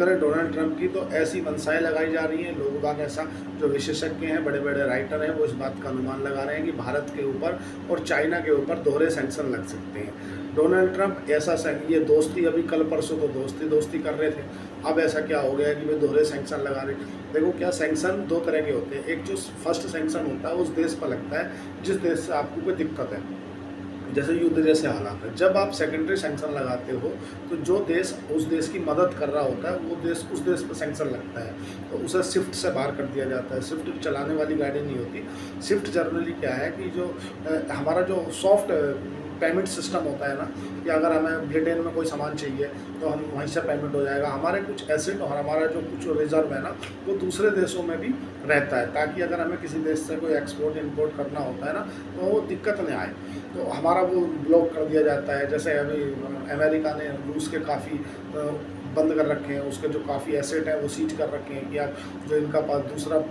करें Donald Trump की, तो ऐसी मंशाएं लगाई जा रही हैं, लोग बाग ऐसा, जो विशेषज्ञ हैं, बड़े बड़े राइटर हैं, वो इस बात का अनुमान लगा रहे हैं कि भारत के ऊपर और चाइना के ऊपर दोहरे सैंक्शन लग सकते हैं। डोनाल्ड ट्रंप ये दोस्ती, अभी कल परसों तो दोस्ती दोस्ती कर रहे थे, अब ऐसा क्या हो गया कि वे दोहरे सैंक्शन लगा रहे हैं। देखो क्या, सैंक्शन दो तरह के होते हैं। एक जो फर्स्ट सैंक्शन होता है उस देश पर लगता है जिस देश से आपको कोई दिक्कत है, जैसे युद्ध जैसे हालात है। जब आप सेकेंडरी सैंक्शन लगाते हो तो जो देश उस देश की मदद कर रहा होता है वो देश, उस देश पर सैंक्शन लगता है, तो उसे स्विफ्ट से बाहर कर दिया जाता है। स्विफ्ट चलाने वाली गाड़ी नहीं होती। स्विफ्ट जनरली क्या है कि जो हमारा जो सॉफ्ट पेमेंट सिस्टम होता है ना, कि अगर हमें ब्रिटेन में कोई सामान चाहिए तो हम वहीं से पेमेंट हो जाएगा। हमारे कुछ एसेट और हमारा जो कुछ रिजर्व है ना, वो दूसरे देशों में भी रहता है, ताकि अगर हमें किसी देश से कोई एक्सपोर्ट इंपोर्ट करना होता है ना, तो वो दिक्कत नहीं आए, तो हमारा वो ब्लॉक कर दिया जाता है। जैसे अभी अमेरिका ने रूस के काफ़ी बंद कर रखे हैं, उसके जो काफ़ी एसेट हैं वो सीज कर रखे हैं, कि आप जो इनका पास दूसरा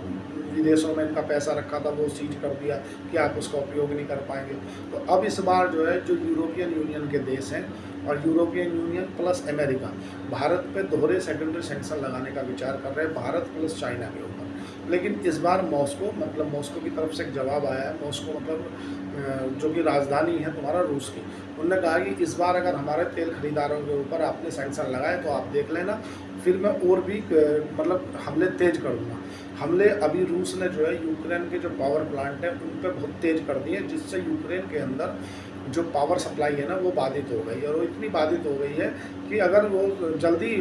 विदेशों में इनका पैसा रखा था वो सीज कर दिया कि आप उसका उपयोग नहीं कर पाएंगे। तो अब इस बार जो है, जो यूरोपियन यूनियन के देश हैं और European union plus America Bharat पे दोहरे सेकेंडरी सैंक्शन लगाने का विचार कर रहे हैं, भारत प्लस चाइना के ऊपर। लेकिन इस बार मॉस्को की तरफ से एक जवाब आया है। मॉस्को मतलब जो कि राजधानी है तुम्हारा रूस की, उन्होंने कहा कि इस बार अगर हमारे तेल खरीदारों के ऊपर आपने सैंक्शन लगाए तो आप देख लेना, फिर मैं और भी मतलब हमले तेज कर दूँगा। हमले अभी रूस ने जो है यूक्रेन के जो पावर प्लांट है उन पर बहुत तेज कर दिए, जिससे यूक्रेन के अंदर जो पावर सप्लाई है ना वो बाधित हो गई, और वो इतनी बाधित हो गई है कि अगर वो जल्दी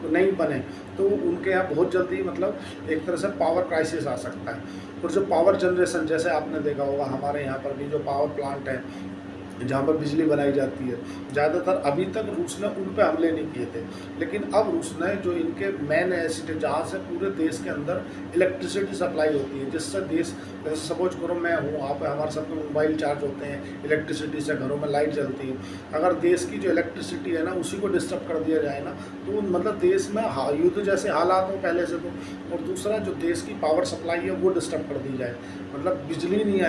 नहीं बने तो उनके यहाँ बहुत जल्दी मतलब एक तरह से पावर क्राइसिस आ सकता है। और जो पावर जनरेशन, जैसे आपने देखा होगा हमारे यहाँ पर भी जो पावर प्लांट है जहाँ पर बिजली बनाई जाती है, ज़्यादातर अभी तक रूस ने उन पे हमले नहीं किए थे, लेकिन अब रूस ने जो इनके मेन एसिड है जहाँ से पूरे देश के अंदर इलेक्ट्रिसिटी सप्लाई होती है, जिससे देश, जैसे सपोज करो मैं हूँ, आप हमारे सबके मोबाइल चार्ज होते हैं इलेक्ट्रिसिटी से, घरों में लाइट जलती है। अगर देश की जो इलेक्ट्रिसिटी है ना उसी को डिस्टर्ब कर दिया जाए ना, तो मतलब देश में युद्ध जैसे हालात हो पहले से तो, और दूसरा जो देश की पावर सप्लाई है वो डिस्टर्ब कर दी जाए, मतलब बिजली नहीं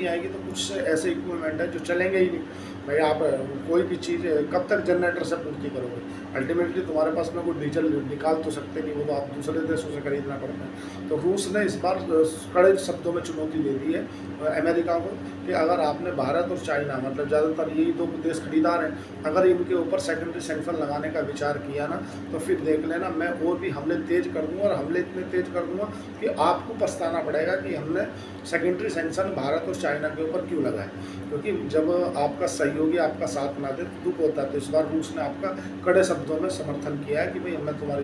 आएगी तो कुछ ऐसे इक्विपमेंट है जो चलेंगे ही नहीं। भाई आप कोई भी चीज़ कब तक जनरेटर से पूर्ति करोगे? अल्टीमेटली तुम्हारे पास में कोई डीजल निकाल तो सकते नहीं, वो तो आप दूसरे देशों से खरीदना पड़ता है। तो रूस ने इस बार कड़े शब्दों में चुनौती दे दी है अमेरिका को कि अगर आपने भारत और चाइना, मतलब ज़्यादातर यही दो देश खरीदार हैं, अगर इनके ऊपर सेकेंडरी सैंक्शन लगाने का विचार किया ना, तो फिर देख लेना मैं और भी हमले तेज कर दूँगा, और हमले इतने तेज कर दूँगा कि आपको पछताना पड़ेगा कि हमने सेकेंडरी सैंक्शन भारत और चाइना के ऊपर क्यों लगाए। क्योंकि जब आपका सहयोगी आपका साथ ना दे तो दुख होता है। तो इस बार रूस ने आपका कड़े शब्दों में समर्थन किया है कि भाई मैं तुम्हारी